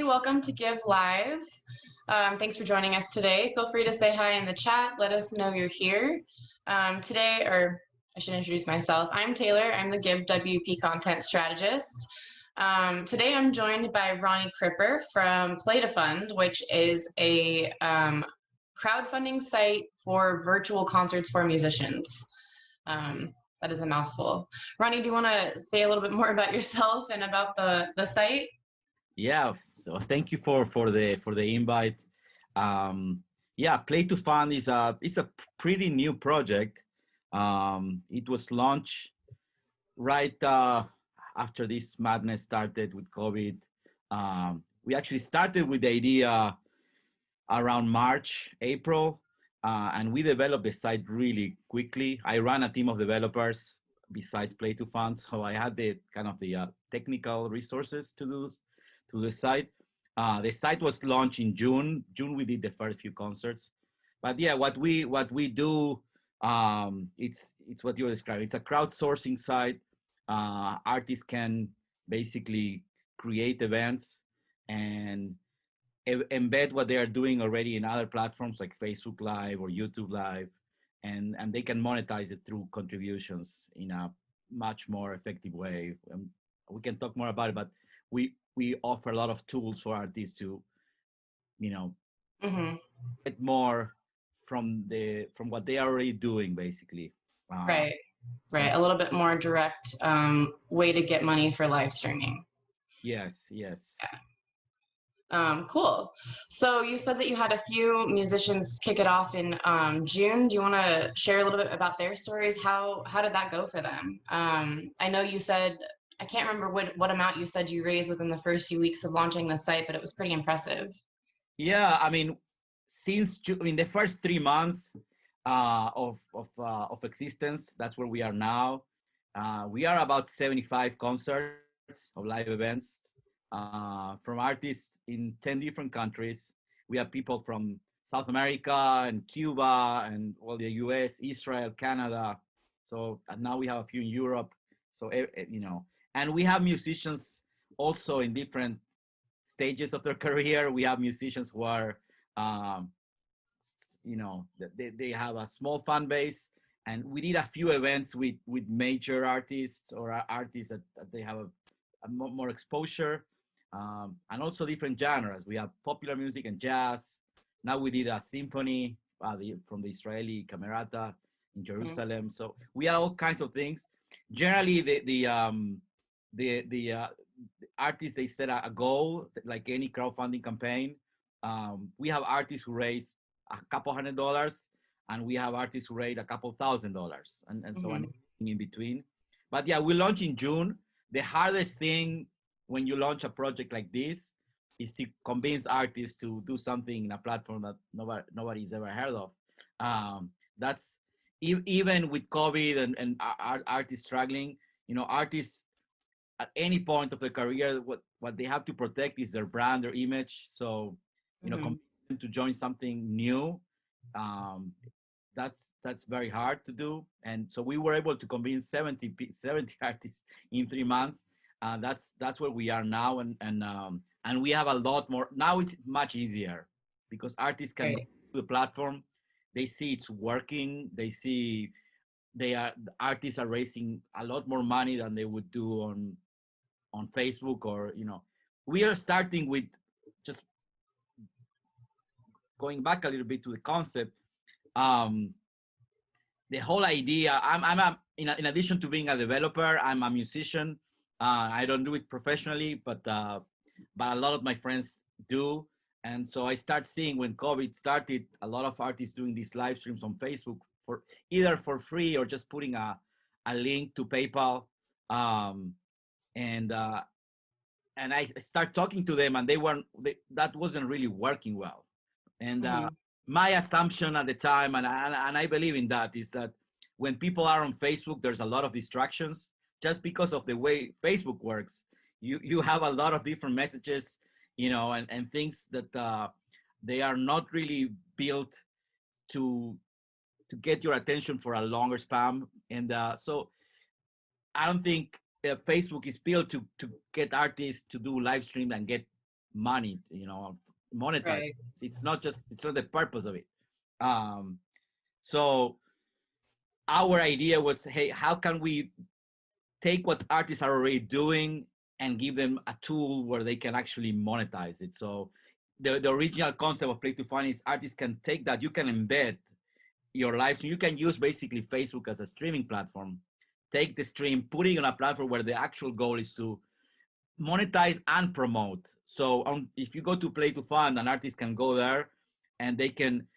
welcome to Give Live. Thanks for joining us today. Feel free to say hi in the chat. Let us know you're here. Today, or I should introduce myself. I'm Taylor. I'm the GiveWP content strategist. Today I'm joined by Roni Kripper from Play2Fund, which is a crowdfunding site for virtual concerts for musicians. That is a mouthful. Roni, do you want to say a little bit more about yourself and about the site? Yeah, thank you for the invite. Yeah, Play2Fund is a pretty new project. It was launched right after this madness started with COVID. We actually started with the idea around March, April, and we developed the site really quickly. I ran a team of developers besides Play2Fund, so I had the kind of the technical resources to do to the site. The site was launched in June. We did the first few concerts. But yeah, what we do, it's what you described. It's a crowdsourcing site. Artists can basically create events and embed what they are doing already in other platforms like Facebook Live or YouTube Live, and they can monetize it through contributions in a much more effective way. We can talk more about it, but we offer a lot of tools for artists to, get more from what they are already doing, basically. Right. A little bit more direct way to get money for live streaming. Yes. Yeah. Cool. So you said that you had a few musicians kick it off in June. Do you want to share a little bit about their stories? How did that go for them? I know you said, I can't remember what amount you said you raised within the first few weeks of launching the site, but it was pretty impressive. Yeah, I mean, since the first 3 months of existence, that's where we are now. We are about 75 concerts of live events from artists in 10 different countries. We have people from South America and Cuba and all the US, Israel, Canada. So now we have a few in Europe. So, and we have musicians also in different stages of their career. We have musicians who are, they have a small fan base, and we did a few events with major artists or artists that they have a more exposure, and also different genres. We have popular music and jazz. Now we did a symphony from the Israeli Camerata in Jerusalem. So we have all kinds of things. Generally, the artists, they set a goal, like any crowdfunding campaign. We have artists who raise a couple $100, and we have artists who raise a couple $1,000, and so on in between. But yeah, we launched in June. The hardest thing when you launch a project like this is to convince artists to do something in a platform that nobody's ever heard of. That's even with COVID and artists struggling. Artists at any point of their career, what they have to protect is their brand, their image. So, to join something new, that's very hard to do. And so we were able to convince 70 artists in 3 months. That's where we are now, and we have a lot more now. It's much easier because artists can go to the platform. They see it's working. They see the artists are raising a lot more money than they would do on Facebook, or we are starting with just going back a little bit to the concept. The whole idea. In addition to being a developer, I'm a musician. I don't do it professionally, but a lot of my friends do. And so I start seeing when COVID started, a lot of artists doing these live streams on Facebook for either for free or just putting a link to PayPal. And I start talking to them, and that wasn't really working well. And my assumption at the time, and I believe in that, is that when people are on Facebook, there's a lot of distractions just because of the way Facebook works. You have a lot of different messages, and things that they are not really built to get your attention for a longer span. And so I don't think Facebook is built to get artists to do live stream and get money, monetize. Right. It's not the purpose of it. So our idea was, hey, how can we take what artists are already doing and give them a tool where they can actually monetize it? So the original concept of Play2Fund is artists can take that, you can embed your live stream. You can use basically Facebook as a streaming platform, take the stream, put it on a platform where the actual goal is to monetize and promote. So if you go to Play2Fund, an artist can go there and they can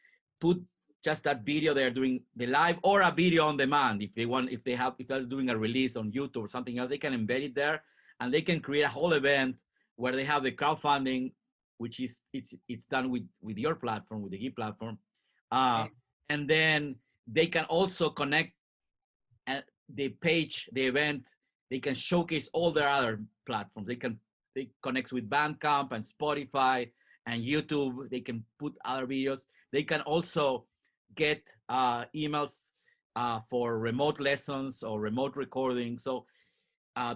put just that video they're doing the live, or a video on demand if they want, if they're doing a release on YouTube or something else, they can embed it there, and they can create a whole event where they have the crowdfunding, which is it's done with your platform, with the GiveWP platform, and then they can also connect at the page, the event. They can showcase all their other platforms. They connect with Bandcamp and Spotify and YouTube. They can put other videos. They can also get emails for remote lessons or remote recording. So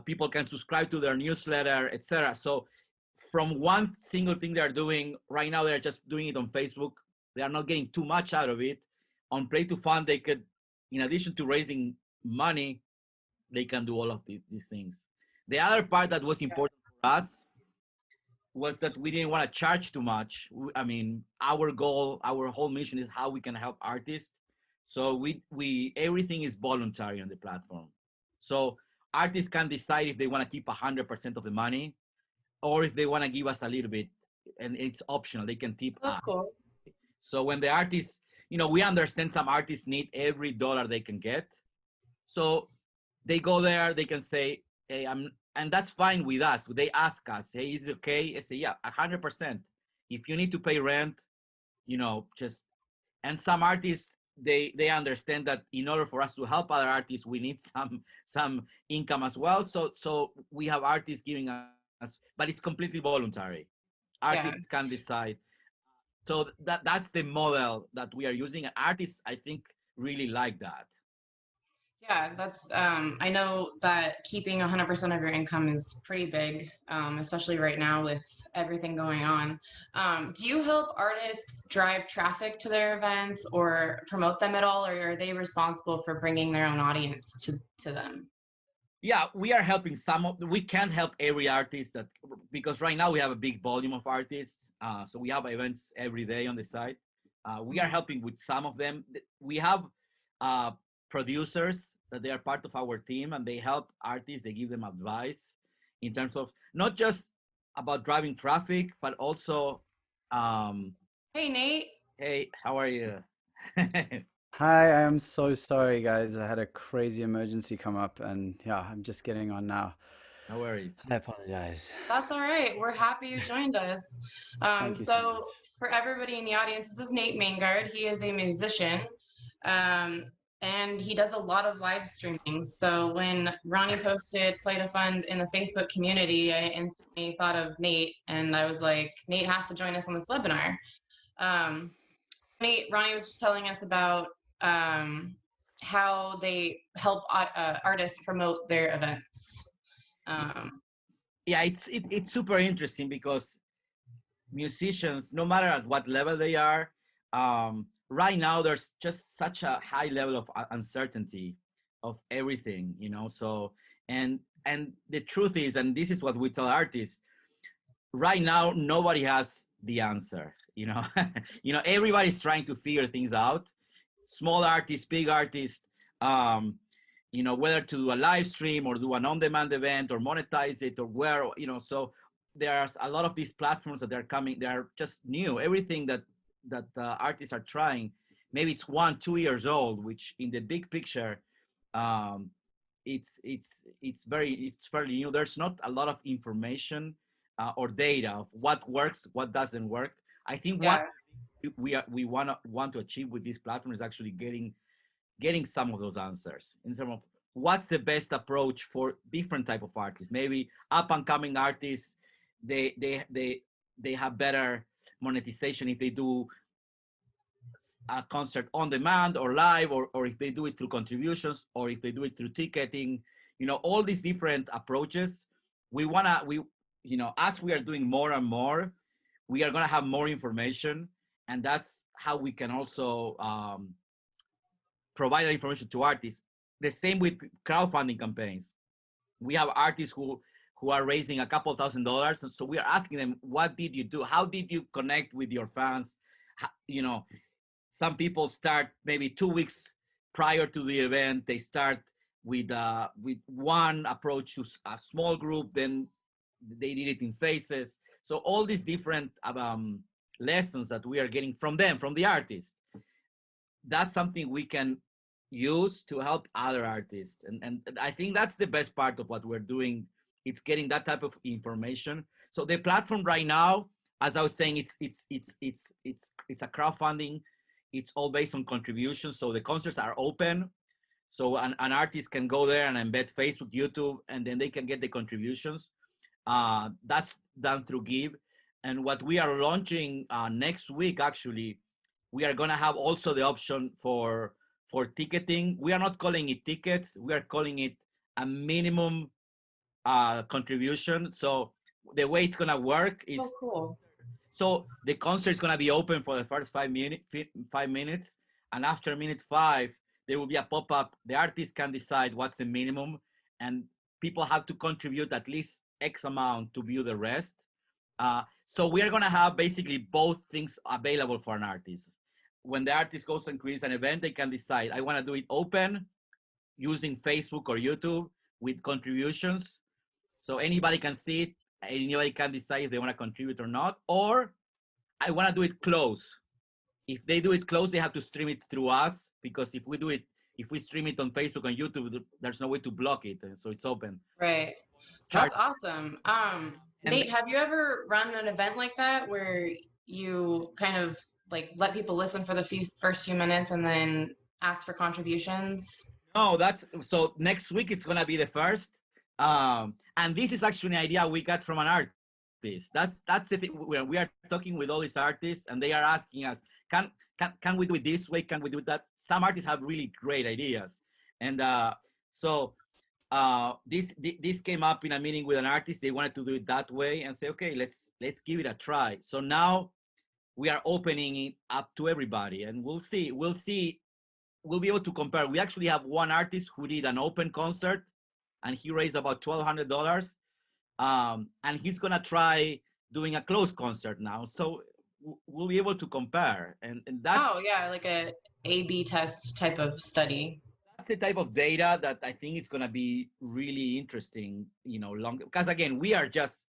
people can subscribe to their newsletter, etc. So from one single thing they're doing right now, they're just doing it on Facebook. They are not getting too much out of it. On Play2Fund, they could, in addition to raising money, they can do all of these things. The other part that was important for us was that we didn't want to charge too much. I mean, our goal, our whole mission is how we can help artists. So we everything is voluntary on the platform. So artists can decide if they want to keep 100% of the money, or if they want to give us a little bit, and it's optional. They can tip us. That's cool. So when the artists, we understand some artists need every dollar they can get. So they go there, they can say, hey, and that's fine with us. They ask us, hey, is it okay? I say, yeah, 100%. If you need to pay rent, and some artists, they understand that in order for us to help other artists, we need some income as well. So we have artists giving us, but it's completely voluntary. Artists can decide. So that's the model that we are using. And artists, I think, really like that. Yeah, that's, I know that keeping 100% of your income is pretty big, especially right now with everything going on. Do you help artists drive traffic to their events or promote them at all, or are they responsible for bringing their own audience to them? Yeah, we are helping we can't help every artist because right now we have a big volume of artists. So we have events every day on the site. We are helping with some of them. We have producers that they are part of our team, and they help artists. They give them advice in terms of not just about driving traffic, but also Hey, Nate. Hey, how are you? Hi, I'm so sorry, guys. I had a crazy emergency come up, and yeah, I'm just getting on now. No worries. I apologize. That's all right. We're happy you joined us. Thank you so much. For everybody in the audience, this is Nate Maingard. He is a musician, and he does a lot of live streaming. So when Roni posted Play2Fund in the Facebook community, I instantly thought of Nate, and I was like, Nate has to join us on this webinar. Roni was just telling us about how they help artists promote their events. Yeah, it's super interesting because musicians, no matter at what level they are, right now there's just such a high level of uncertainty of everything, so and the truth is, and this is what we tell artists, right now nobody has the answer. Everybody's trying to figure things out, small artists, big artists, whether to do a live stream or do an on-demand event or monetize it or where, so there's a lot of these platforms that they're coming, they're just new. Everything that artists are trying, maybe it's 1-2 years old, which in the big picture, it's fairly new. There's not a lot of information or data of what works, what doesn't work. I think what we want to achieve with this platform is actually getting some of those answers in terms of what's the best approach for different type of artists. Maybe up and coming artists, they have better monetization if they do a concert on demand or live, or if they do it through contributions, or if they do it through ticketing. All these different approaches. as we are doing more and more, we are going to have more information, and that's how we can also provide that information to artists. The same with crowdfunding campaigns. We have artists who are raising a couple $1,000s, and so we are asking them, what did you do? How did you connect with your fans? Some people start maybe 2 weeks prior to the event. They start with one approach to a small group, then they did it in phases. So all these different lessons that we are getting from them, from the artist, that's something we can use to help other artists. And I think that's the best part of what we're doing. It's getting that type of information. So the platform right now, as I was saying, it's a crowdfunding. It's all based on contributions. So the concerts are open. So an artist can go there and embed Facebook, YouTube, and then they can get the contributions. That's done through Give. And what we are launching next week, actually, we are going to have also the option for ticketing. We are not calling it tickets. We are calling it a minimum contribution. So the way it's going to work is, cool. So the concert is going to be open for the first 5 minutes. And after minute 5, there will be a pop-up. The artist can decide what's the minimum, and people have to contribute at least X amount to view the rest. So we are going to have basically both things available for an artist. When the artist goes and creates an event, they can decide, I want to do it open using Facebook or YouTube with contributions. So anybody can see it. Anybody can decide if they want to contribute or not. Or I want to do it closed. If they do it closed, they have to stream it through us, because if we stream it on Facebook and YouTube, there's no way to block it. So it's open. Right. That's awesome. Nate, have you ever run an event like that where you kind of like let people listen for the first few minutes and then ask for contributions? No, so next week it's gonna be the first. And this is actually an idea we got from an artist. That's the thing. We are talking with all these artists, and they are asking us, can we do it this way? Can we do that? Some artists have really great ideas, and so this came up in a meeting with an artist. They wanted to do it that way, and say, okay, let's give it a try. So now we are opening it up to everybody, and we'll see. We'll be able to compare. We actually have one artist who did an open concert, and he raised about $1,200. And he's gonna try doing a closed concert now. So we'll be able to compare. And that's— Oh yeah, like a A/B test type of study. That's the type of data that I think it's gonna be really interesting, because again, we are just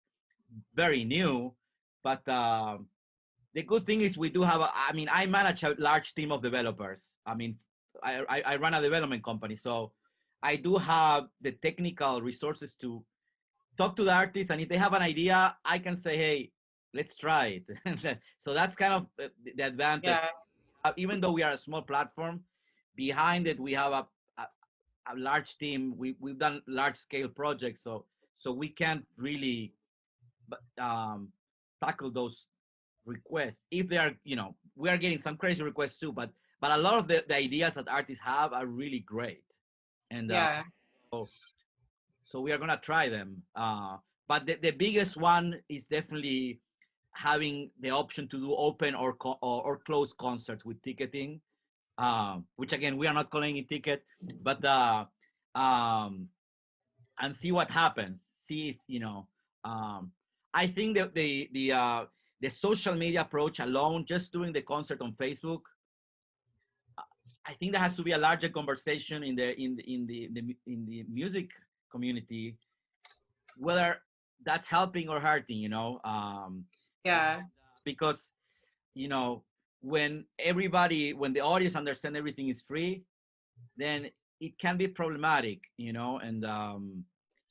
very new, but the good thing is we do have, I manage a large team of developers. I run a development company, so I do have the technical resources to talk to the artists, and if they have an idea, I can say, hey, let's try it. So that's kind of the advantage. Yeah. Even though we are a small platform, behind it we have a large team. We've done large scale projects, so we can't really tackle those requests. If they are, we are getting some crazy requests too, but a lot of the ideas that artists have are really great. And yeah. So we are gonna try them. But the biggest one is definitely having the option to do open or closed concerts with ticketing, which again, we are not calling it ticket, but and see what happens. See if I think that the social media approach alone, just doing the concert on Facebook, I think there has to be a larger conversation in the music community, whether that's helping or hurting, Yeah. Because, when the audience understand everything is free, then it can be problematic,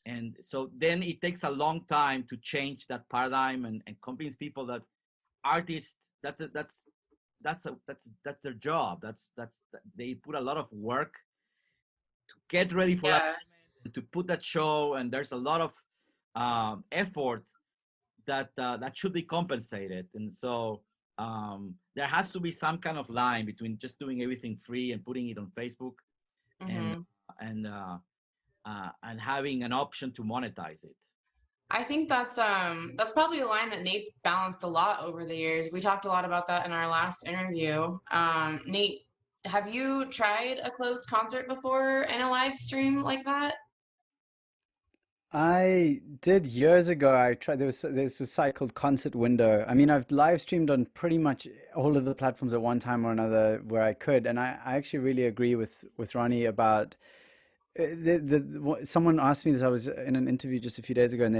and so then it takes a long time to change that paradigm and convince people that artists, that's their job. They put a lot of work to get ready for that, to put that show, and there's a lot of effort that should be compensated. And so there has to be some kind of line between just doing everything free and putting it on Facebook, and having an option to monetize it. I think that's probably a line that Nate's balanced a lot over the years. We talked a lot about that in our last interview. Nate, have you tried a closed concert before in a live stream like that? I did years ago. I tried. There's a site called Concert Window. I mean, I've live streamed on pretty much all of the platforms at one time or another where I could, and I actually really agree with Ronnie about someone asked me this. I was in an interview just a few days ago, and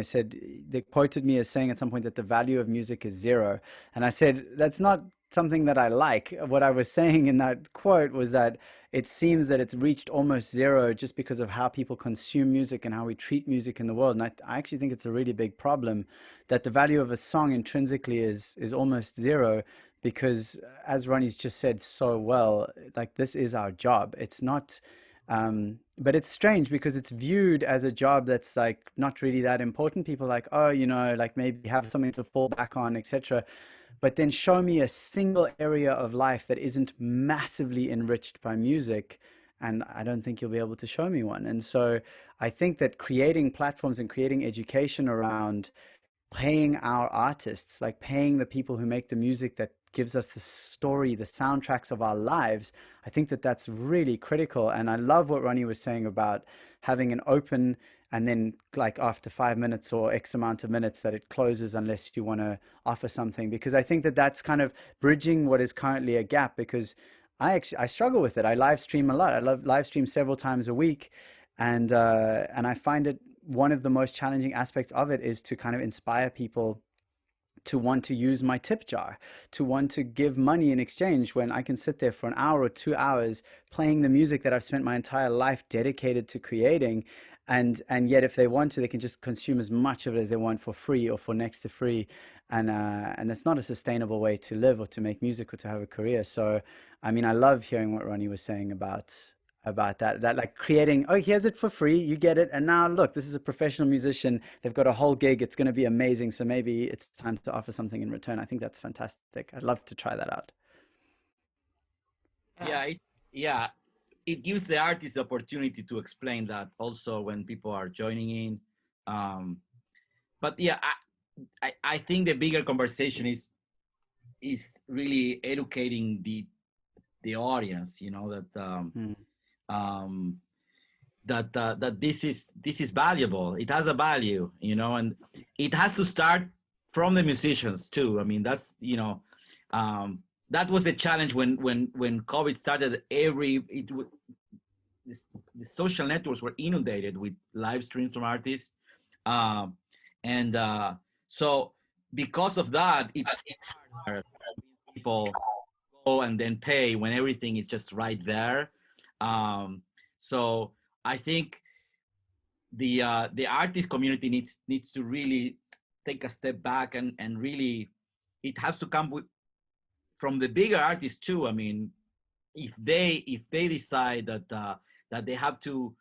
they quoted me as saying at some point that the value of music is zero, and I said that's not something that I like. What I was saying in that quote was that it seems that it's reached almost zero just because of how people consume music and how we treat music in the world. And I actually think it's a really big problem that the value of a song intrinsically is almost zero because, as Ronnie's just said so well, like this is our job. It's not but it's strange because it's viewed as a job that's like not really that important. People are like, oh, like maybe have something to fall back on, etc. But then show me a single area of life that isn't massively enriched by music, and I don't think you'll be able to show me one. And so I think that creating platforms and creating education around paying our artists, like paying the people who make the music that gives us the story, the soundtracks of our lives, I think that that's really critical. And I love what Ronnie was saying about having an open and then like after 5 minutes or X amount of minutes that it closes unless you want to offer something, because I think that that's kind of bridging what is currently a gap, because I struggle with it. I live stream a lot. I love live stream several times a week, and I find it one of the most challenging aspects of it is to kind of inspire people to want to use my tip jar, to want to give money in exchange when I can sit there for an hour or 2 hours playing the music that I've spent my entire life dedicated to creating. And yet if they want to, they can just consume as much of it as they want for free or for next to free. And that's not a sustainable way to live or to make music or to have a career. So, I mean, I love hearing what Ronnie was saying about that like creating, oh, here's it for free, you get it, and now look, this is a professional musician, they've got a whole gig, it's going to be amazing, so maybe it's time to offer something in return. I think that's fantastic. I'd love to try that out. Yeah, yeah, it gives the artist the opportunity to explain that also when people are joining in. But yeah, I think the bigger conversation is really educating the audience, that this is valuable. It has a value, and it has to start from the musicians too. I mean, that's that was the challenge when COVID started. The social networks were inundated with live streams from artists, and so because of that, it's hard. People go and then pay when everything is just right there. So I think the artist community needs to really take a step back and really, it has to come from the bigger artists too. I mean, if they decide that they have to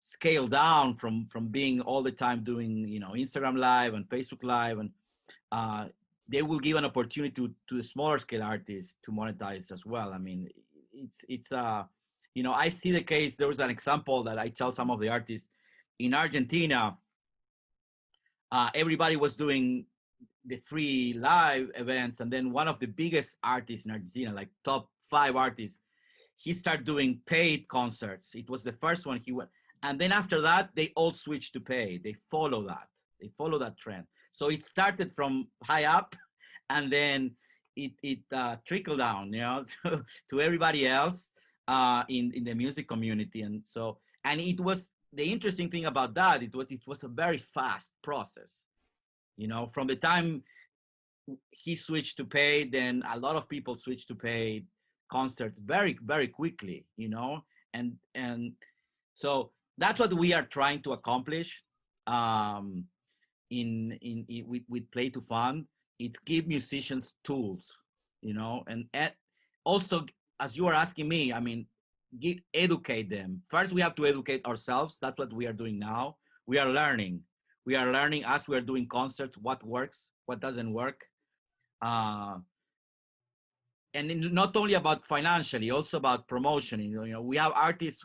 scale down from being all the time doing Instagram Live and Facebook Live, and they will give an opportunity to the smaller scale artists to monetize as well. I mean, it's I see the case. There was an example that I tell some of the artists in Argentina. Everybody was doing the free live events, and then one of the biggest artists in Argentina, like top 5 artists, he started doing paid concerts. It was the first one he went, and then after that, they all switched to pay. They follow that trend. So it started from high up, and then it trickled down, to everybody else in the music community. And so, and it was the interesting thing about that. It was a very fast process, from the time he switched to pay, then a lot of people switched to pay concerts very, very quickly, and so that's what we are trying to accomplish with Play2Fund. It's give musicians tools, and also, as you are asking me, I mean, educate them. First, we have to educate ourselves. That's what we are doing now. We are learning as we are doing concerts, what works, what doesn't work. And not only about financially, also about promotion. We have artists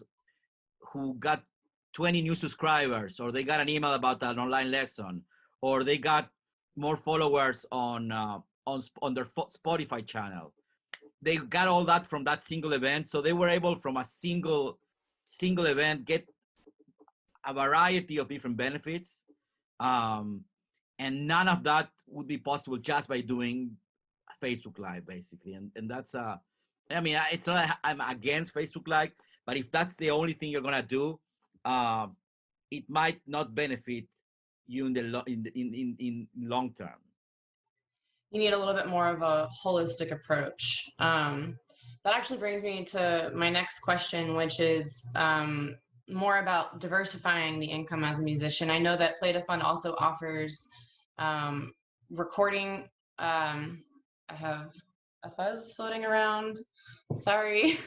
who got 20 new subscribers, or they got an email about an online lesson, or they got more followers on their Spotify channel. They got all that from that single event, so they were able from a single event get a variety of different benefits, and none of that would be possible just by doing Facebook Live, basically. And that's I mean, it's not that I'm against Facebook Live, but if that's the only thing you're gonna do, it might not benefit you in the in long term. You need a little bit more of a holistic approach. That actually brings me to my next question, which is more about diversifying the income as a musician. I know that Play2Fund also offers recording. I have a fuzz floating around. Sorry.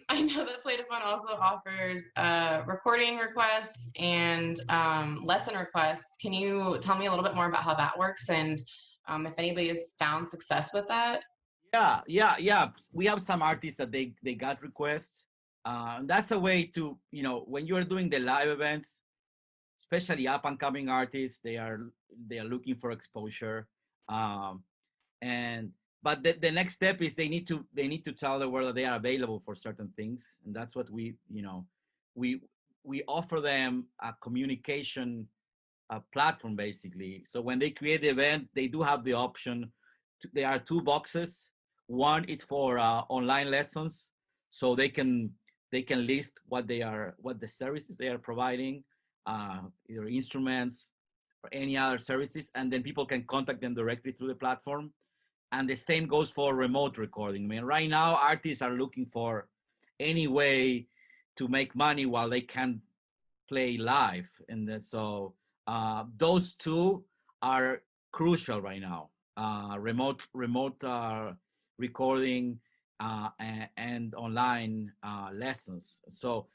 I know that Play2Fund also offers recording requests and lesson requests. Can you tell me a little bit more about how that works, and if anybody has found success with that? Yeah. We have some artists that they got requests. That's a way to, you know, when you're doing the live events, especially up and coming artists, they are looking for exposure. But the next step is they need to tell the world that they are available for certain things, and that's what we offer them a communication platform, basically. So when they create the event, they do have the option. There are two boxes. One is for online lessons, so they can list what the services they are providing, either instruments or any other services, and then people can contact them directly through the platform. And the same goes for remote recording. I mean, right now artists are looking for any way to make money while they can play live, and so those two are crucial right now. Remote recording and online lessons. So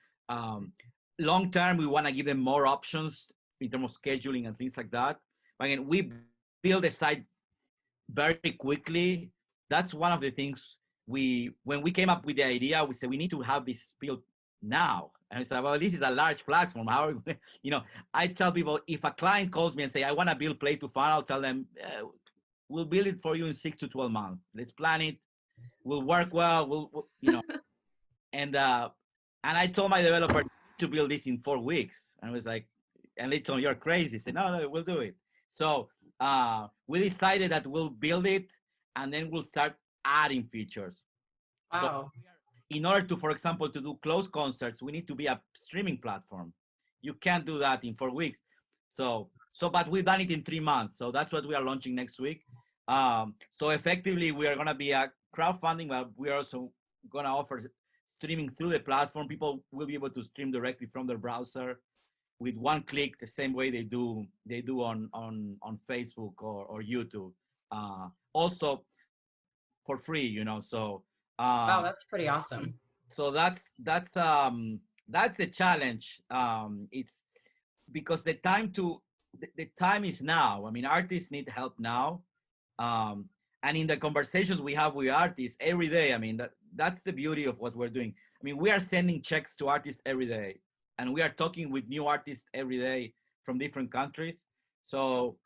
long term, we want to give them more options in terms of scheduling and things like that. Again, we build a site very quickly. That's one of the things when we came up with the idea, we said we need to have this built now. And I said, well, this is a large platform. How, you know, I tell people, if a client calls me and say, I want to build Play2Fund, I'll tell them, we'll build it for you in 6 to 12 months. Let's plan it. We'll work well. We'll you know, and I told my developer to build this in 4 weeks. And I was like, and they told me, you're crazy. I said, no, we'll do it. So we decided that we'll build it and then we'll start adding features. Wow. So in order to, for example, to do closed concerts, we need to be a streaming platform. You can't do that in 4 weeks. So but we've done it in 3 months. So that's what we are launching next week. So effectively, we are going to be a crowdfunding, but we are also going to offer streaming through the platform. People will be able to stream directly from their browser with one click, the same way they do on Facebook or YouTube. Also for free, you know. So wow, that's pretty awesome. So that's the challenge. It's because the time is now. I mean, artists need help now. And in the conversations we have with artists every day, I mean, that's the beauty of what we're doing. I mean, we are sending checks to artists every day, and we are talking with new artists every day from different countries. So,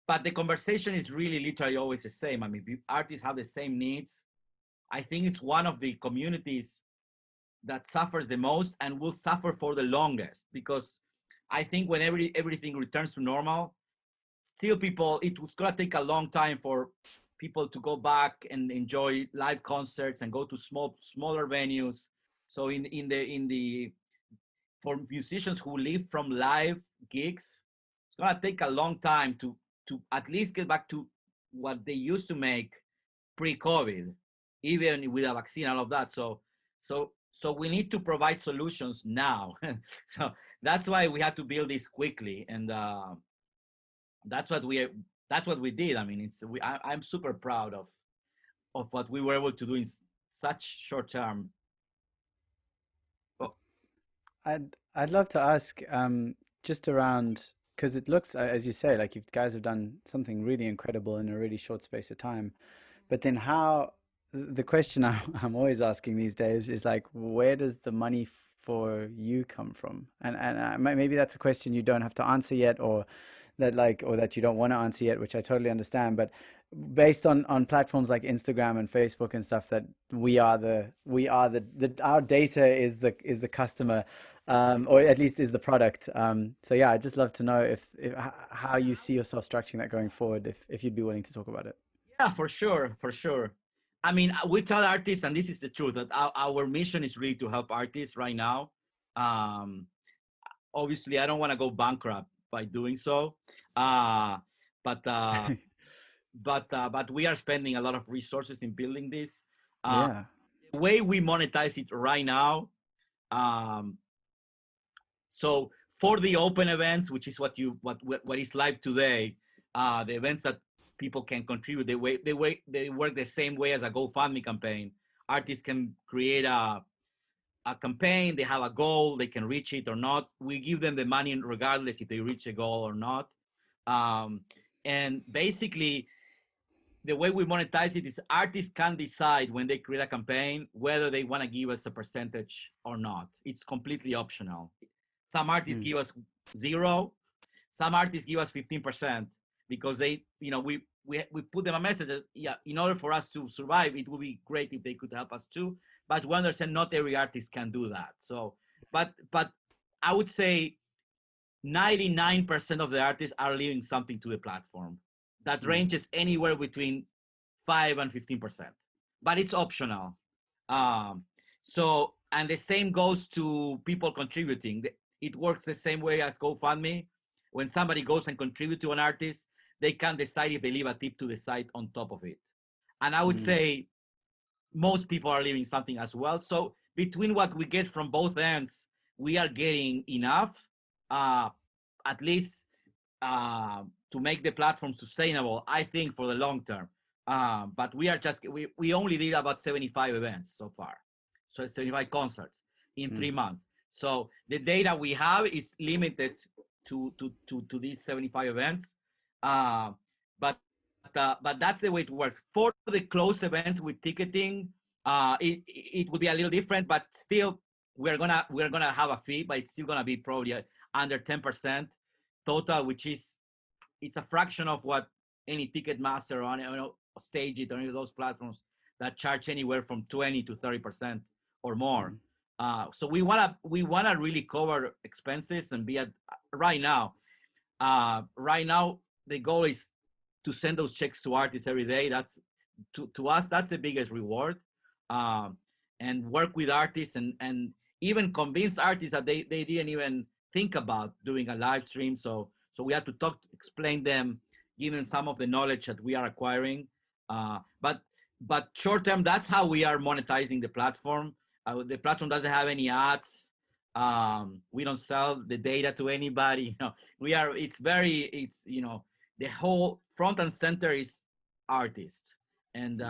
but the conversation is really literally always the same. I mean, artists have the same needs. I think it's one of the communities that suffers the most and will suffer for the longest, because I think when everything returns to normal, still it was gonna take a long time for people to go back and enjoy live concerts and go to smaller venues. So for musicians who live from live gigs, it's gonna take a long time to at least get back to what they used to make pre-COVID, even with a vaccine, all of that. So we need to provide solutions now. So that's why we had to build this quickly, and that's what we did. I mean, I'm super proud of what we were able to do in such short term. Oh. I'd love to ask just around, because it looks, as you say, like you guys have done something really incredible in a really short space of time. But then the question I'm always asking these days is like, where does the money for you come from? And maybe that's a question you don't have to answer yet, or that you don't want to answer yet, which I totally understand. But based on platforms like Instagram and Facebook and stuff, that our data is the customer, or at least is the product. So yeah, I'd just love to know if how you see yourself structuring that going forward, if you'd be willing to talk about it. Yeah, for sure, for sure. I mean, we tell artists, and this is the truth, that our mission is really to help artists right now. Obviously, I don't want to go bankrupt by doing so, but we are spending a lot of resources in building this. Yeah. The way we monetize it right now, so for the open events, which is what is live today, the events that people can contribute, they work the same way as a GoFundMe campaign. Artists can create a campaign, they have a goal, they can reach it or not. We give them the money regardless if they reach a goal or not. And basically, the way we monetize it is artists can decide when they create a campaign whether they want to give us a percentage or not. It's completely optional. Some artists give us 0. Some artists give us 15% because they, we put them a message that, yeah, in order for us to survive, it would be great if they could help us too. But we understand not every artist can do that. So, but I would say 99% of the artists are leaving something to the platform. That ranges anywhere between 5 and 15%, but it's optional. So, and the same goes to people contributing. It works the same way as GoFundMe. When somebody goes and contributes to an artist, they can decide if they leave a tip to the site on top of it. And I would say most people are leaving something as well. So between what we get from both ends, we are getting enough, at least to make the platform sustainable, I think, for the long term. But we are we only did about 75 events so far. So 75 concerts in 3 months. So the data we have is limited to these 75 events. But that's the way it works. For the closed events with ticketing, it would be a little different, but still we're gonna have a fee, but it's still gonna be probably under 10% total, which is, it's a fraction of what any Ticketmaster or Stage It or any of those platforms that charge anywhere from 20 to 30% or more. So we wanna really cover expenses and be at right now. Right now the goal is to send those checks to artists every day. That's to us, that's the biggest reward. And work with artists and even convince artists that they didn't even think about doing a live stream. So we have to explain them, give them some of the knowledge that we are acquiring. But short term, that's how we are monetizing the platform. The platform doesn't have any ads. We don't sell the data to anybody. The whole front and center is artists and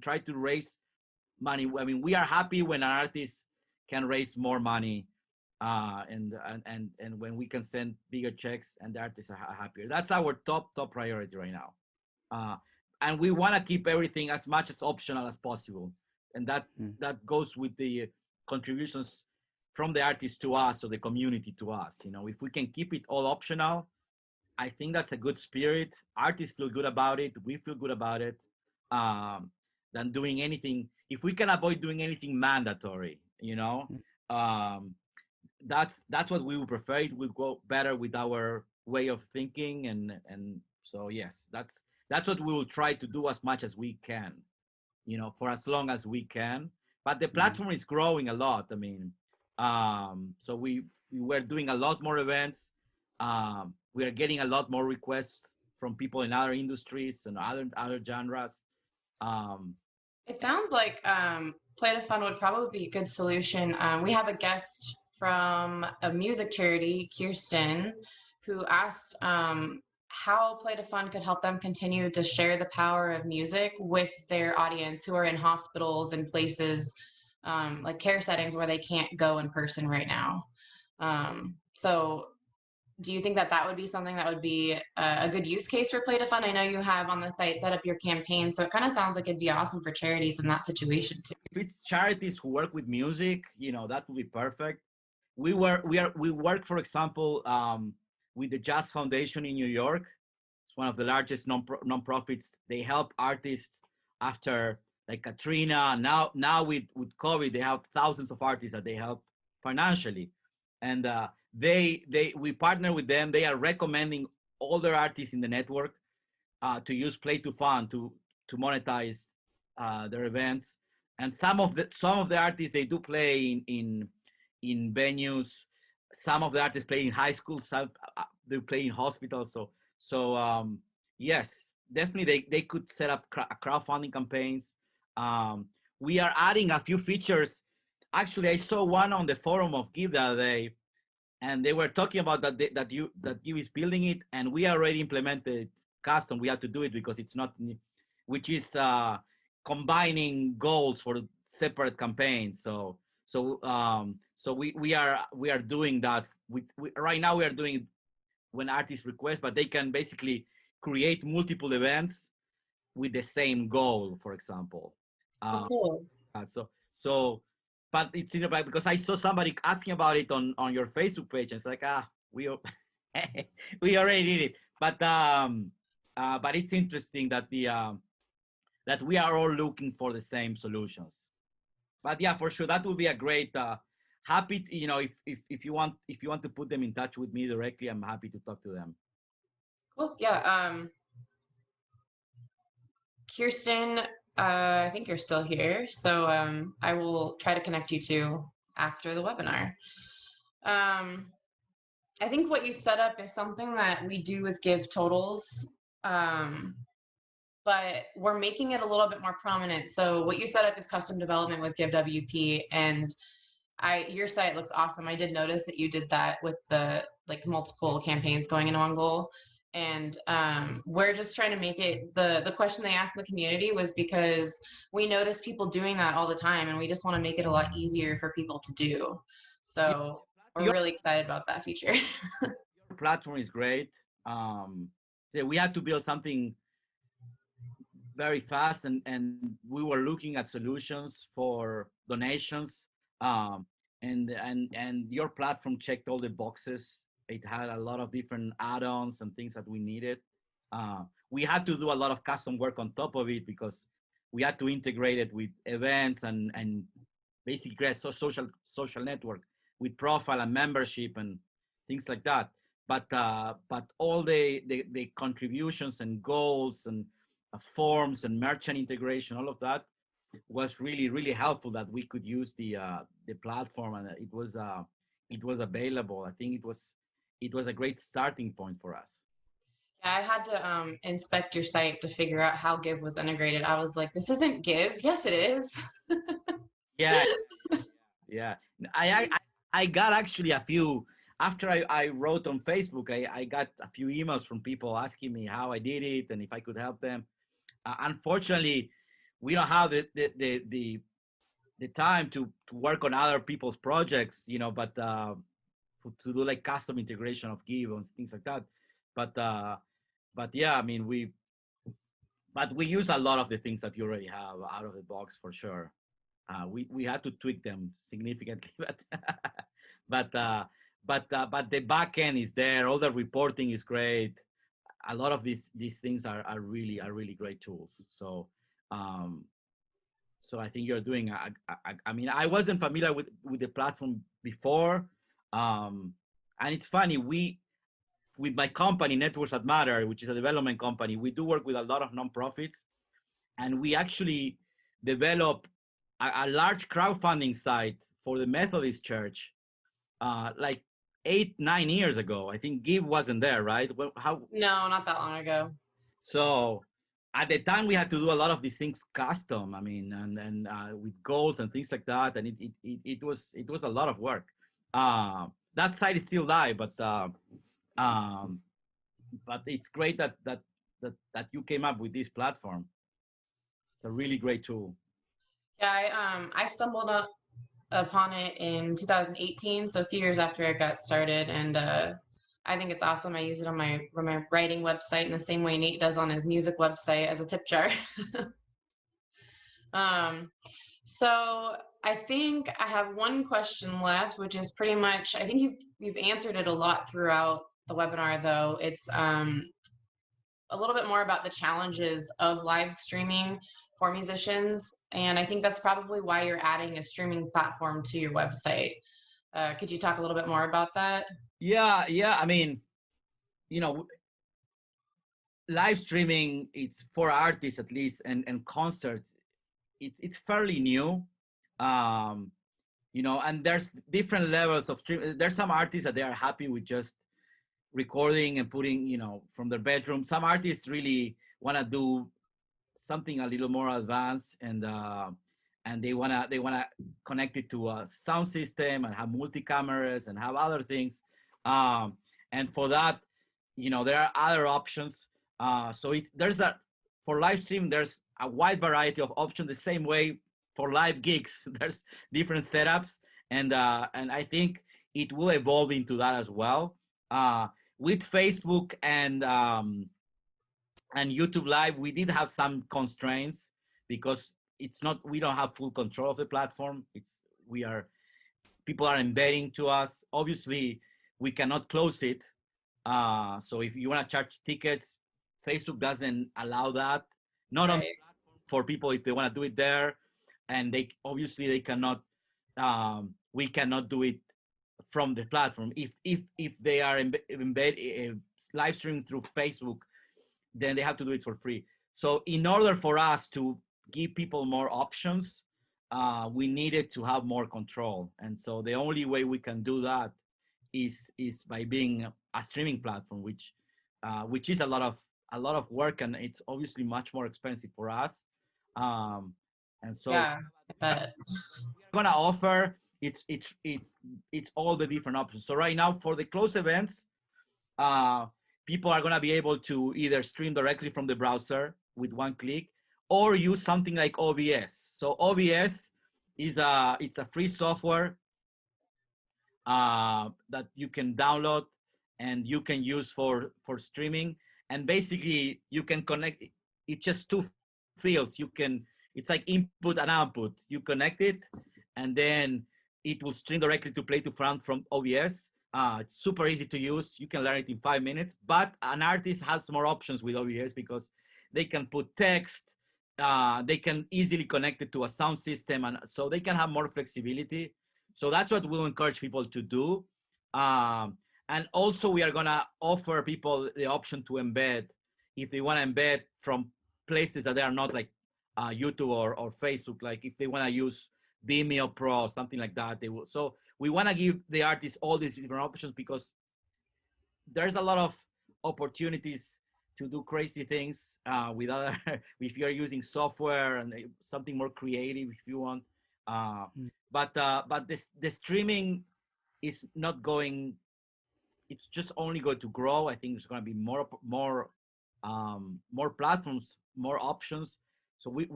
try to raise money. I mean, we are happy when an artist can raise more money, and when we can send bigger checks and the artists are happier. That's our top priority right now. And we want to keep everything as much as optional as possible. And that goes with the contributions from the artists to us or the community to us. If we can keep it all optional, I think that's a good spirit. Artists feel good about it. We feel good about it. Than doing anything. If we can avoid doing anything mandatory, that's what we would prefer. It would go better with our way of thinking. And so, yes, that's what we will try to do as much as we can, for as long as we can. But the platform is growing a lot. I mean, so we were doing a lot more events. We are getting a lot more requests from people in other industries and other genres. It sounds like Play2Fund would probably be a good solution. We have a guest from a music charity, Kirsten, who asked how Play2Fund could help them continue to share the power of music with their audience who are in hospitals and places like care settings where they can't go in person right now. So do you think that would be something that would be a good use case for Play2Fund? I know you have on the site set up your campaign, so it kind of sounds like it'd be awesome for charities in that situation too. it's charities who work with music, that would be perfect. We work, for example, with the Jazz Foundation in New York. It's one of the largest non-profits. They help artists after like Katrina. Now with COVID, they have thousands of artists that they help financially, and we partner with them. They are recommending all their artists in the network to use Play2Fund to monetize their events. And some of the artists, they do play in venues. Some of the artists play in high school. Some they play in hospitals. So yes, definitely they could set up crowdfunding campaigns. We are adding a few features. Actually, I saw one on the forum of Give the other day, and they were talking about that Give is building it, and we already implemented custom. We had to do it because it's not, which is combining goals for separate campaigns. So we are doing that. Right now we are doing it when artists request, but they can basically create multiple events with the same goal, for example. Cool. But it's because I saw somebody asking about it on your Facebook page, and it's like, we already did it. But it's interesting that that we are all looking for the same solutions. But yeah, for sure, that would be a great. Happy, if you want to put them in touch with me directly, I'm happy to talk to them. Cool. Yeah. Kirsten, I think you're still here, so I will try to connect you two after the webinar. I think what you set up is something that we do with Give Totals, but we're making it a little bit more prominent. So what you set up is custom development with GiveWP, and your site looks awesome. I did notice that you did that with the multiple campaigns going into one goal. And we're just trying to make it, the question they asked in the community was because we notice people doing that all the time, and we just want to make it a lot easier for people to do. So we're really excited about that feature. Your platform is great. So we had to build something very fast, and we were looking at solutions for donations. And your platform checked all the boxes. It had a lot of different add-ons and things that we needed. We had to do a lot of custom work on top of it because we had to integrate it with events and basically create a social network with profile and membership and things like that. But all the contributions and goals and forms and merchant integration, all of that was really, really helpful that we could use the platform, and it was available. I think it was a great starting point for us. Yeah, I had to inspect your site to figure out how Give was integrated. I was like, this isn't Give. Yes, it is. Yeah. I got actually a few, after I wrote on Facebook, I got a few emails from people asking me how I did it and if I could help them. Unfortunately, we don't have the time to work on other people's projects, but to do like custom integration of Give and things like that. But yeah, I mean, we use a lot of the things that you already have out of the box for sure. We had to tweak them significantly, but the back end is there. All the reporting is great. A lot of these things are really great tools. So I think you're doing. I mean, I wasn't familiar with the platform before, and it's funny. With my company, Networks That Matter, which is a development company, we do work with a lot of nonprofits, and we actually develop a large crowdfunding site for the Methodist Church, like 8-9 years ago. I think Give wasn't there, right? No, not that long ago. So at the time we had to do a lot of these things custom. I mean, and with goals and things like that, and it was a lot of work. That site is still live, but it's great that you came up with this platform. It's a really great tool. Yeah, I stumbled upon it in 2018, so a few years after I got started, and I think it's awesome. I use it on my writing website in the same way Nate does on his music website as a tip jar. So I think I have one question left, which is pretty much, I think you've answered it a lot throughout the webinar, though. It's a little bit more about the challenges of live streaming for musicians, and I think that's probably why you're adding a streaming platform to your website. Could you talk a little bit more about that? Yeah. I mean, live streaming, it's for artists at least, and concerts, it's fairly new. um and there's different levels of stream. There's some artists that they are happy with just recording and putting, from their bedroom. Some artists really want to do something a little more advanced, and they wanna connect it to a sound system and have multi cameras and have other things. And for that, there are other options. So for live stream, there's a wide variety of options. The same way for live gigs, there's different setups, and I think it will evolve into that as well. With Facebook and YouTube Live, we did have some constraints because we don't have full control of the platform. People are embedding to us. Obviously, we cannot close it. So if you want to charge tickets, Facebook doesn't allow that. Not on for people if they want to do it there, and they cannot. We cannot do it from the platform. If they are embed live stream through Facebook, then they have to do it for free. So in order for us to give people more options, we needed to have more control. And so the only way we can do that is by being a streaming platform, which is a lot of work, and it's obviously much more expensive for us. And so Yeah, I bet. we're gonna offer it's all the different options. So right now for the closed events, people are gonna be able to either stream directly from the browser with one click, or use something like OBS. So OBS it's a free software that you can download and you can use for streaming. And basically you can connect. It's just two fields. It's like input and output. You connect it, and then it will stream directly to Play2Fund from OBS. It's super easy to use. You can learn it in 5 minutes. But an artist has more options with OBS because they can put text. They can easily connect it to a sound system, and so they can have more flexibility. So that's what we'll encourage people to do. And also we are gonna offer people the option to embed if they want to embed from places that they are not like YouTube or Facebook. Like if they want to use Vimeo Pro, something like that, they will. So we want to give the artists all these different options because there's a lot of opportunities to do crazy things with other if you're using software and something more creative if you want. But the streaming is not going. It's just only going to grow. I think there's going to be more platforms, more options. So we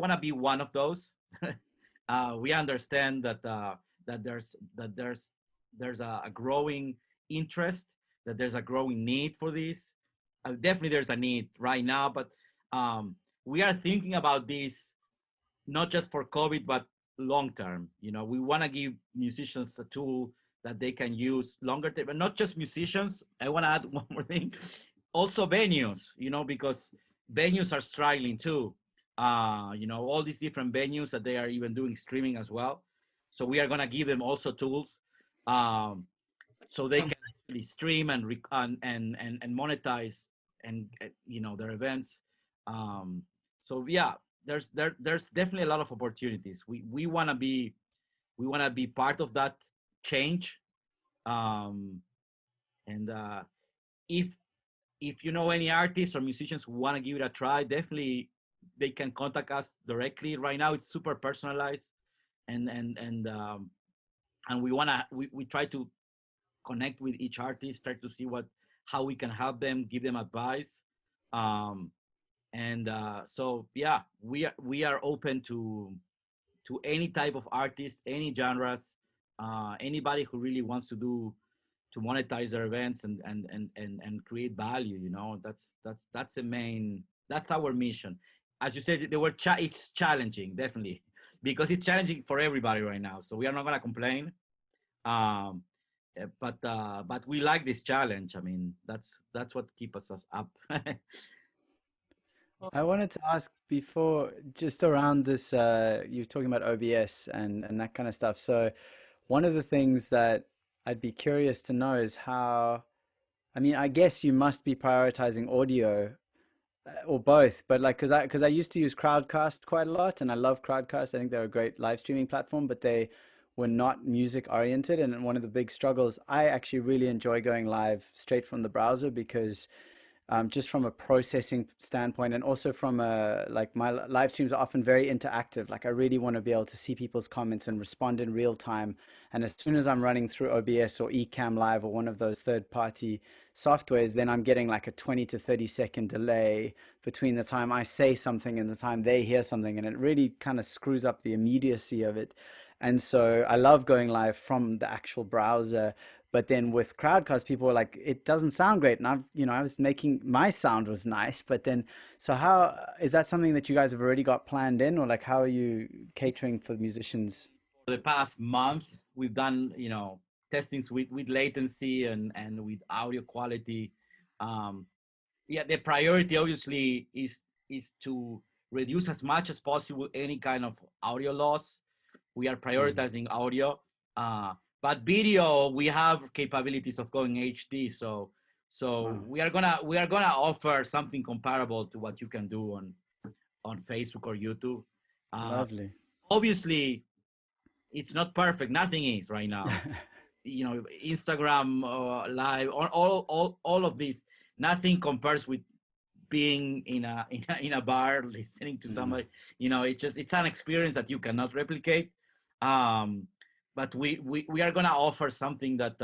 want to be one of those. We understand that there's a growing interest, that there's a growing need for this. Definitely there's a need right now, but we are thinking about this not just for COVID, but long term. We want to give musicians a tool that they can use longer term, but not just musicians. I want to add one more thing. Also venues, because venues are struggling too. All these different venues that they are even doing streaming as well. So we are going to give them also tools so they can actually stream and monetize and their events. So yeah, there's definitely a lot of opportunities. We want to be part of that change. And if you know any artists or musicians who want to give it a try, definitely they can contact us directly. Right now it's super personalized, and we try to connect with each artist, try to see how we can help them, give them advice. So yeah, we are open to any type of artist, any genres, anybody who really wants to monetize their events and create value. That's our mission. As you said, it's challenging, definitely. because it's challenging for everybody right now. So we are not gonna complain. Um, but we like this challenge. I mean, that's what keeps us up. I wanted to ask before, just around this, you're talking about OBS and that kind of stuff. So one of the things that I'd be curious to know is how, I mean, I guess you must be prioritizing audio or both, but like, cause I used to use Crowdcast quite a lot, and I love Crowdcast. I think they're a great live streaming platform, but they were not music oriented. And one of the big struggles, I actually really enjoy going live straight from the browser because just from a processing standpoint, and also from a, like, my live streams are often very interactive. Like, I really want to be able to see people's comments and respond in real time. And as soon as I'm running through OBS or Ecamm Live or one of those third party softwares, then I'm getting like a 20 to 30-second delay between the time I say something and the time they hear something, and it really kind of screws up the immediacy of it. And so I love going live from the actual browser. But then with Crowdcast, people were like, it doesn't sound great. And I was making, my sound was nice, but then, so how, is that something that you guys have already got planned in, or like, how are you catering for the musicians? For the past month, we've done, testings with latency and with audio quality. Yeah, the priority obviously is to reduce as much as possible any kind of audio loss. We are prioritizing audio, but video, we have capabilities of going HD. So Wow. we are gonna offer something comparable to what you can do on Facebook or YouTube. Lovely. Obviously, it's not perfect. Nothing is right now. Instagram Live, all of this. Nothing compares with being in a bar listening to somebody. It's an experience that you cannot replicate. But we are gonna offer something that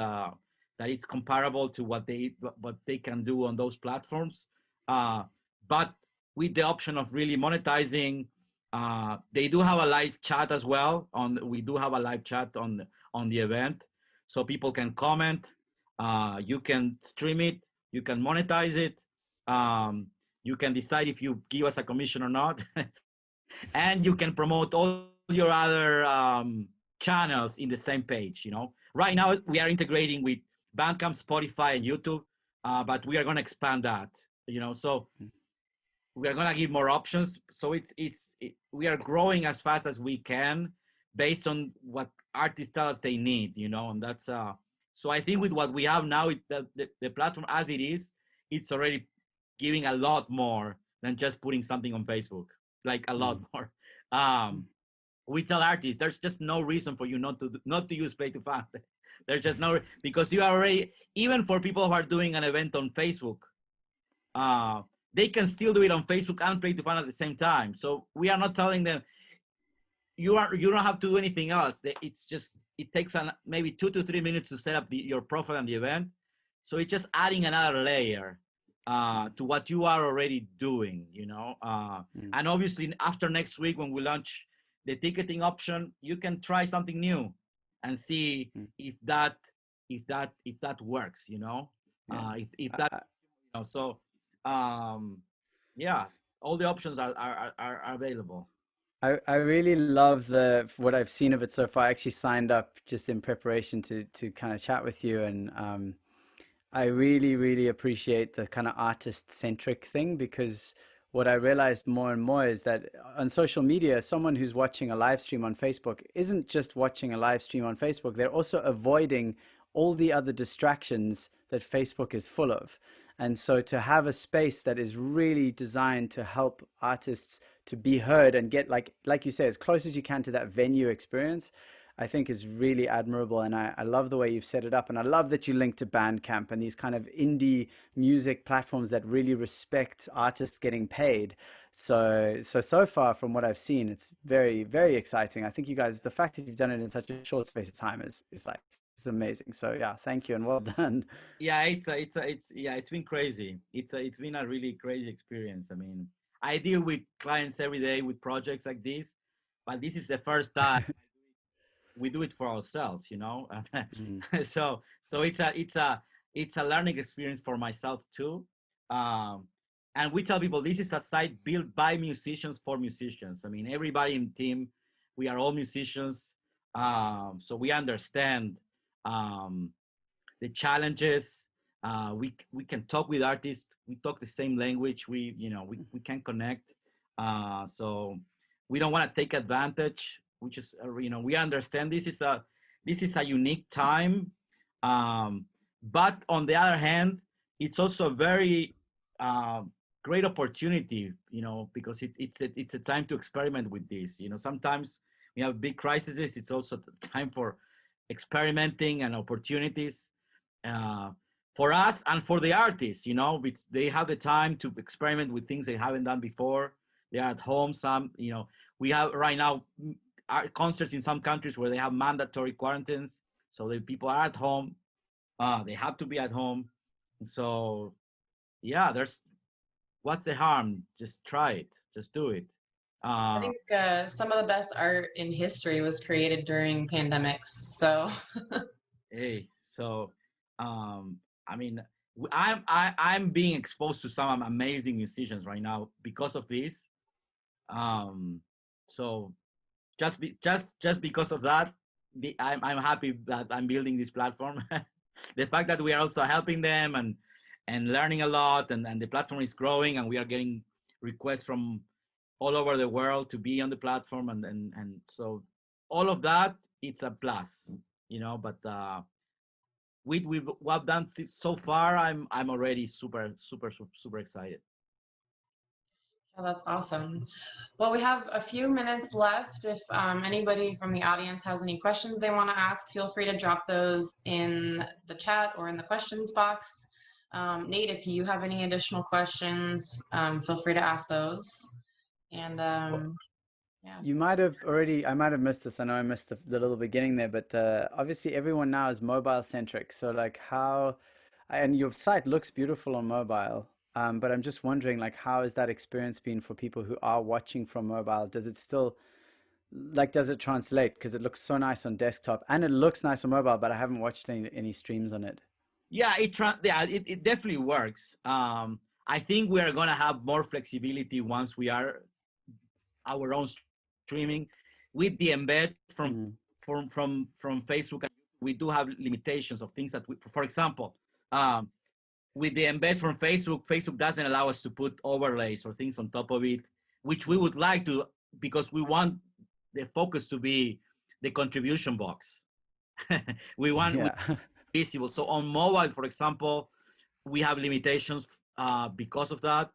it's comparable to what they can do on those platforms, but with the option of really monetizing. They do have a live chat as well. We do have a live chat on the event, so people can comment. You can stream it. You can monetize it. You can decide if you give us a commission or not, and you can promote all your other channels in the same page. Right now we are integrating with Bandcamp, Spotify, and YouTube, but we are going to expand that. So we are going to give more options. So we are growing as fast as we can based on what artists tell us they need. And that's so I think with what we have now, the platform as it is, it's already giving a lot more than just putting something on Facebook, like a lot more. We tell artists there's just no reason for you not to use Play2Fund. There's just no, because you are already, even for people who are doing an event on Facebook, they can still do it on Facebook and Play2Fund at the same time. So we are not telling them you don't have to do anything else. It's just, it takes maybe 2 to 3 minutes to set up your profile and the event. So it's just adding another layer to what you are already doing, and obviously after next week when we launch the ticketing option, you can try something new and see if that works, if that, so yeah, all the options are available. I really love what I've seen of it so far. I actually signed up just in preparation to kind of chat with you, and I really, really appreciate the kind of artist-centric thing, because what I realized more and more is that on social media, someone who's watching a live stream on Facebook isn't just watching a live stream on Facebook. They're also avoiding all the other distractions that Facebook is full of. And so to have a space that is really designed to help artists to be heard and get, like you say, as close as you can to that venue experience, I think is really admirable. And I love the way you've set it up. And I love that you link to Bandcamp and these kind of indie music platforms that really respect artists getting paid. So far from what I've seen, it's very, very exciting. I think you guys, the fact that you've done it in such a short space of time is amazing. So yeah, thank you and well done. Yeah, it's been crazy. It's been a really crazy experience. I mean, I deal with clients every day with projects like this, but this is the first time we do it for ourselves, So it's a learning experience for myself too. And we tell people this is a site built by musicians for musicians. I mean, everybody in the team, we are all musicians, so we understand um, the challenges. We can talk with artists. We talk the same language. We can connect. So we don't want to take advantage. We just we understand this is a unique time. But on the other hand, it's also a very great opportunity, because it's a time to experiment with this. Sometimes we have big crises. It's also the time for experimenting and opportunities uh, for us and for the artists. They have the time to experiment with things they haven't done before. They are at home. We have right now concerts in some countries where they have mandatory quarantines, so the people are at home. They have to be at home. So yeah, what's the harm? Just try it. Just do it. I think some of the best art in history was created during pandemics. So Hey, so I mean, I'm being exposed to some amazing musicians right now because of this. So just because of that, I'm happy that I'm building this platform. The fact that we are also helping them and learning a lot, and the platform is growing, and we are getting requests from all over the world to be on the platform, and so all of that, it's a plus, but with what I've done so far, I'm already super super super excited. yeah, that's awesome. Well, we have a few minutes left. If anybody from the audience has any questions they want to ask, feel free to drop those in the chat or in the questions box. Nate, if you have any additional questions, feel free to ask those. And yeah. You might have already, I might have missed this. I know I missed the little beginning there, but obviously everyone now is mobile centric. So like and your site looks beautiful on mobile, but I'm just wondering, like, how has that experience been for people who are watching from mobile? Does it still, like, does it translate? Because it looks so nice on desktop and it looks nice on mobile, but I haven't watched any streams on it. Yeah, it definitely works. I think we are gonna have more flexibility once we are our own streaming with the embed from Facebook. We do have limitations of things that for example, with the embed from Facebook doesn't allow us to put overlays or things on top of it, which we would like to, because we want the focus to be the contribution box. we want visible. So on mobile, for example, we have limitations because of that,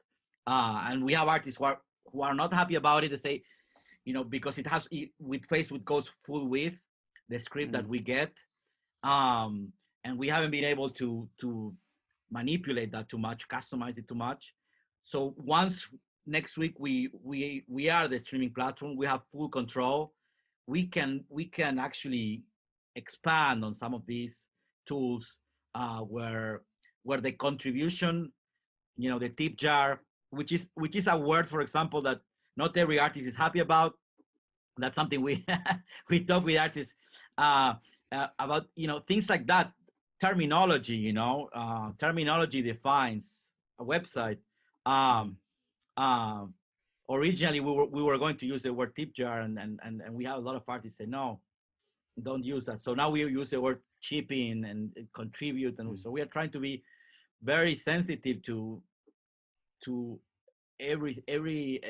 and we have artists who are not happy about it. They say, because with Facebook goes full width, the script that we get, and we haven't been able to manipulate that too much, customize it too much. So once next week we are the streaming platform, we have full control. We can actually expand on some of these tools where the contribution, the tip jar, which is a word, for example, that not every artist is happy about. That's something we we talk with artists about, things like that. Terminology, terminology defines a website. Originally we were going to use the word tip jar, and we have a lot of artists say no, don't use that. So now we use the word chip in and contribute, and so we are trying to be very sensitive to everything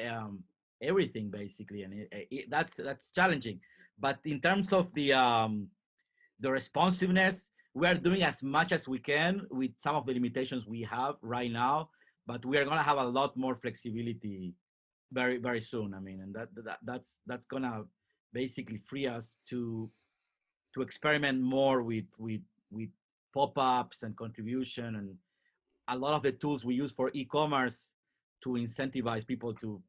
basically, and that's challenging. But in terms of the responsiveness, we are doing as much as we can with some of the limitations we have right now, but we are going to have a lot more flexibility very very soon. I mean, and that's going to basically free us to experiment more with pop-ups and contribution, and a lot of the tools we use for e-commerce to incentivize people to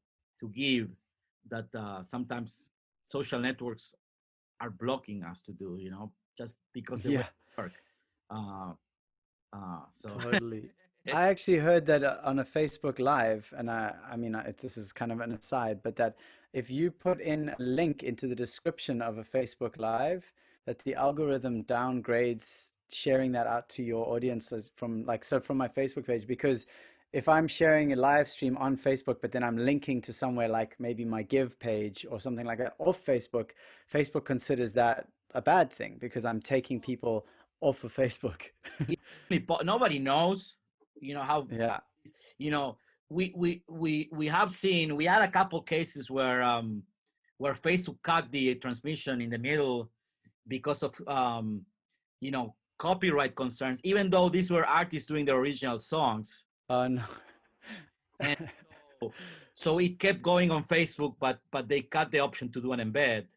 give, that sometimes social networks are blocking us to do, just because they work. So Totally. I actually heard that on a Facebook Live, and I mean, this is kind of an aside, but that if you put in a link into the description of a Facebook Live, that the algorithm downgrades sharing that out to your audiences from my Facebook page, because if I'm sharing a live stream on Facebook, but then I'm linking to somewhere like maybe my Give page or something like that off Facebook, Facebook considers that a bad thing because I'm taking people off of Facebook. Nobody knows, how, Yeah. you know, we have seen, we had a couple cases where Facebook cut the transmission in the middle because of, copyright concerns, even though these were artists doing the original songs. No. And so it kept going on Facebook, but they cut the option to do an embed.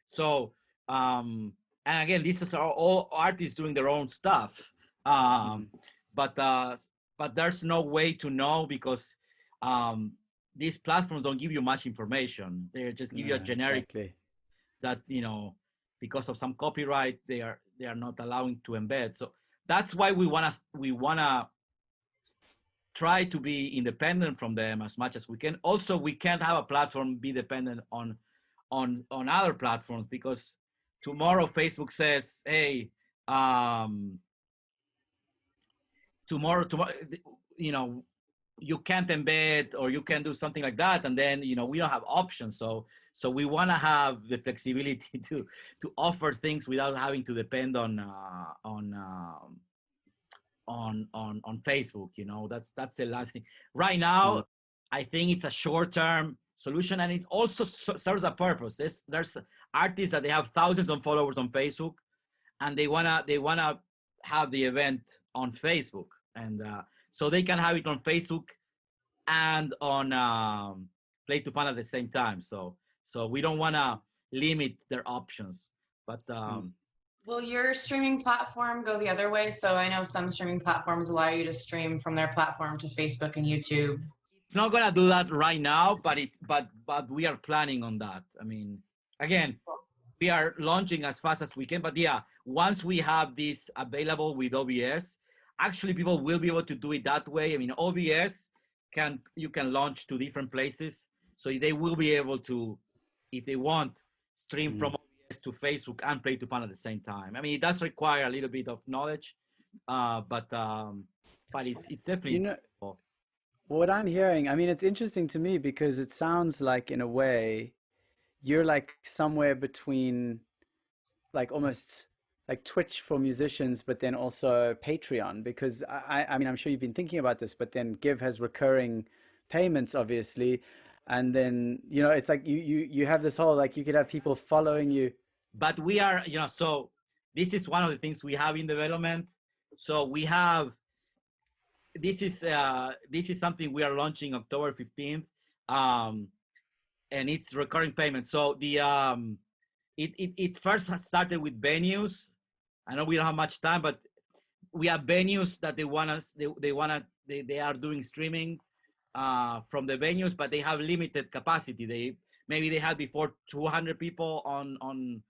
So, and again, this is all artists doing their own stuff. But there's no way to know because these platforms don't give you much information. They just give you a generic that, because of some copyright, they are not allowing to embed. So that's why we wanna try to be independent from them as much as we can. Also, we can't have a platform be dependent on other platforms, because tomorrow Facebook says, hey, tomorrow, you can't embed or you can do something like that, and then we don't have options. So we want to have the flexibility to offer things without having to depend on Facebook. That's the last thing right now. I think it's a short-term solution, and it also serves a purpose. There's artists that they have thousands of followers on Facebook, and they wanna have the event on Facebook, and so they can have it on Facebook and on Play2Fund at the same time. So we don't want to limit their options, but will your streaming platform go the other way? So I know some streaming platforms allow you to stream from their platform to Facebook and YouTube. It's not gonna do that right now, but we are planning on that. I mean, again, we are launching as fast as we can, but yeah, once we have this available with OBS, actually people will be able to do it that way. I mean, OBS you can launch to different places, so they will be able to, if they want, stream from OBS to Facebook and Play2Fund at the same time. I mean, it does require a little bit of knowledge, but it's definitely. What I'm hearing, I mean, it's interesting to me because it sounds like, in a way, you're like somewhere between, like almost like Twitch for musicians, but then also Patreon, because I mean, I'm sure you've been thinking about this, but then Give has recurring payments, obviously. And then, it's like you have this whole, like, you could have people following you. But we are, so this is one of the things we have in development. So we have, this is something we are launching October 15th, and it's recurring payments. So the it first started with venues. I know we don't have much time, but we have venues that they are doing streaming from the venues, but they have limited capacity. Maybe they had before 200 people on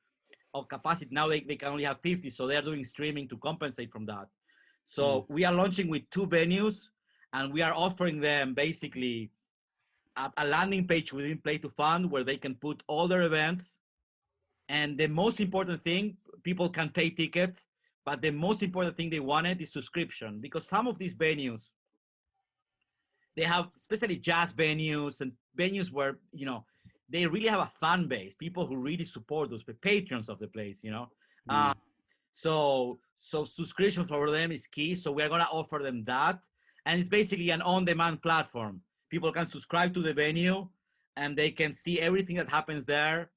capacity. Now they can only have 50, so they are doing streaming to compensate from that. So we are launching with 2 venues, and we are offering them basically a landing page within Play2Fund where they can put all their events. And the most important thing, people can pay ticket, but the most important thing they wanted is subscription, because some of these venues, they have, especially jazz venues and venues where, they really have a fan base, people who really support those, patrons of the place, So subscription for them is key. So we're going to offer them that. And it's basically an on-demand platform. People can subscribe to the venue and they can see everything that happens there.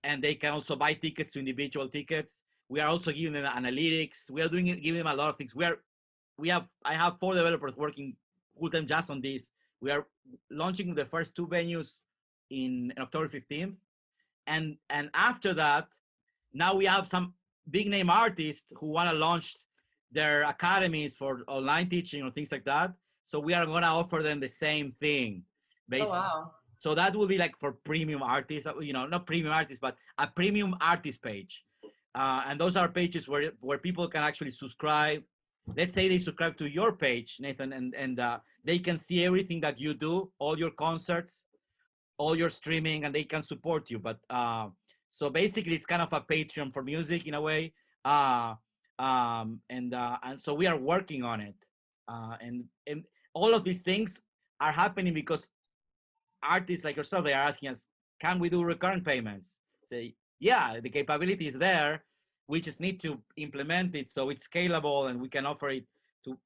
And they can also buy tickets to individual tickets. We are also giving them analytics. We are giving them a lot of things. I have 4 developers working full-time just on this. We are launching the first 2 venues in October 15th. And after that, now we have some big name artists who want to launch their academies for online teaching or things like that. So we are going to offer them the same thing, basically. Oh, wow. So that will be like for premium artists, not premium artists, but a premium artist page. And those are pages where people can actually subscribe. Let's say they subscribe to your page, Nathan, and they can see everything that you do, all your concerts, all your streaming, and they can support you. But so basically, it's kind of a Patreon for music in a way. And so we are working on it. And all of these things are happening because artists like yourself, they are asking us, can we do recurrent payments? Say, yeah, the capability is there. We just need to implement it so it's scalable and we can offer it to,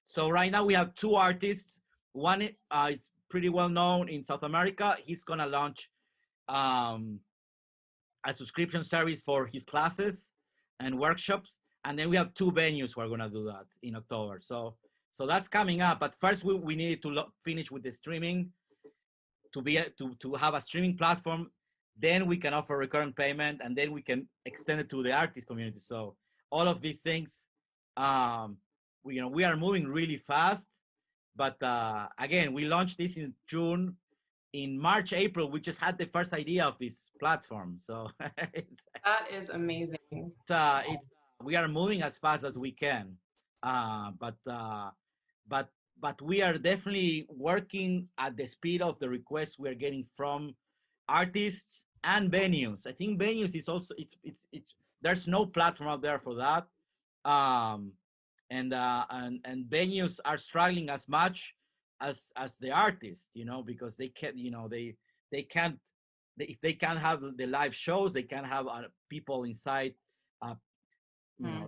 So right now we have 2 artists. One is pretty well known in South America. He's gonna launch a subscription service for his classes and workshops. And then we have 2 venues who are gonna do that in October. So that's coming up. But first we needed to finish with the streaming to have a streaming platform. Then we can offer recurrent payment, and then we can extend it to the artist community. So all of these things, we are moving really fast. But again, we launched this in June. In March, April, we just had the first idea of this platform. So that is amazing. We are moving as fast as we can. But we are definitely working at the speed of the requests we are getting from artists and venues. I think venues is also it's there's no platform out there for that, and venues are struggling as much as the artists, because they can't, they can't, if they can't have the live shows, they can't have people inside,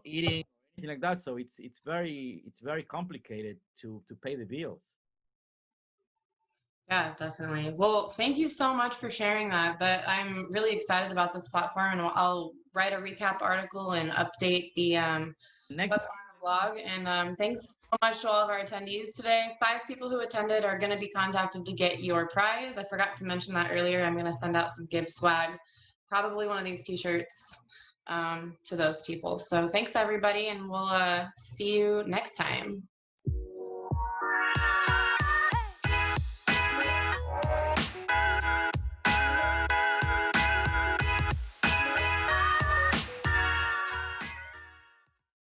eating, anything like that. So it's very complicated to pay the bills. Yeah, definitely. Well, thank you so much for sharing that. But I'm really excited about this platform, and I'll write a recap article and update the Next blog. And thanks so much to all of our attendees today. 5 people who attended are going to be contacted to get your prize. I forgot to mention that earlier. I'm going to send out some Give swag, probably one of these t-shirts, to those people. So thanks everybody, and we'll see you next time.